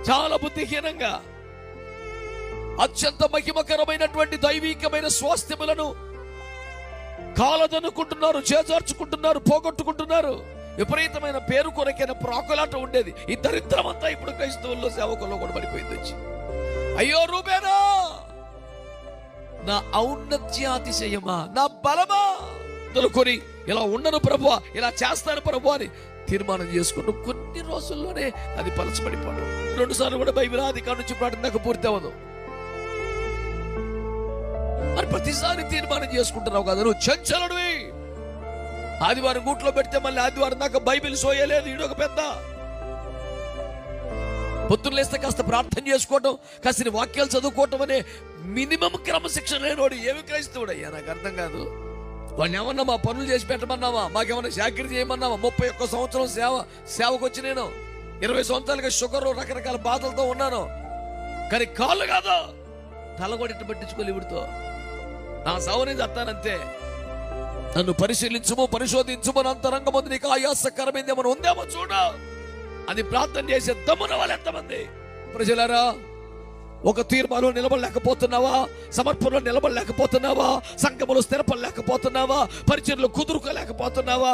చాలా బుద్ధిహీనంగా అత్యంత మహిమకరమైనటువంటి దైవికమైన స్వాస్థ్యములను కాలదనుకుంటున్నారు, చేజార్చుకుంటున్నారు, పోగొట్టుకుంటున్నారు. విపరీతమైన పేరు కొరకైన ప్రాకులాట ఉండేది. ఈ దరిద్రం అంతా ఇప్పుడు క్రైస్తవుల్లో, సేవకుల్లో కూడా పడిపోయింది వచ్చి. అయ్యో రూబేనా, నా ఔన్నత్యాతిశయమా, నా బలమా అనుకొని ఇలా ఉండను ప్రభువా, ఇలా చేస్తాను ప్రభువా అని తీర్మానం చేసుకున్న కొన్ని రోజుల్లోనే అది పలచబడిపోవడం. 2 సార్లు కూడా బైబిల్ ఆది కాడ నుంచి ప్రార్థనకు పూర్తి అవ్వదు. మరి ప్రతిసారి తీర్మానం చేసుకుంటున్నావు కదా, నువ్వు చంచలుడివి. ఆదివారం గూట్లో పెడితే మళ్ళీ ఆదివారం దాకా బైబిల్ సోయలేదు. ఈడొక పెద్ద పొద్దున్న లేస్తే కాస్త ప్రార్థన చేసుకోవటం, కాస్త వాక్యాలు చదువుకోవటం అనే మినిమం క్రమశిక్షణ లేనివాడు ఏమి క్రైస్తవుడు అయ్యా? నాకు అర్థం కాదు. వాడిని ఏమన్నా మా పనులు చేసి పెట్టమన్నావా, మాకేమన్నా చాకరీ చేయమన్నావా? 31 సంవత్సరం సేవకు వచ్చి నేను 20 సంవత్సరాలుగా షుగర్, రకరకాల బాధలతో ఉన్నాను. కానీ కాళ్ళు కాదు, తలగొట్టి పట్టించుకోలే. ఇవిడితో నా సవని చత్తానంతే. నన్ను పరిశీలించుము, పరిశోధించుము, అంతరంగమంది నీకు ఆయాసకరమైంది ఏమైనా ఉందేమో చూడు అని ప్రార్థన చేసే దమ్మున వాళ్ళు ఎంతమంది? ప్రజలారా, ఒక తీర్మానం నిలబడలేకపోతున్నావా? సమర్పణలో నిలబడలేకపోతున్నావా? సంఘములో స్థిరపడలేకపోతున్నావా? పరిచర్లు కుదురుకోలేకపోతున్నావా?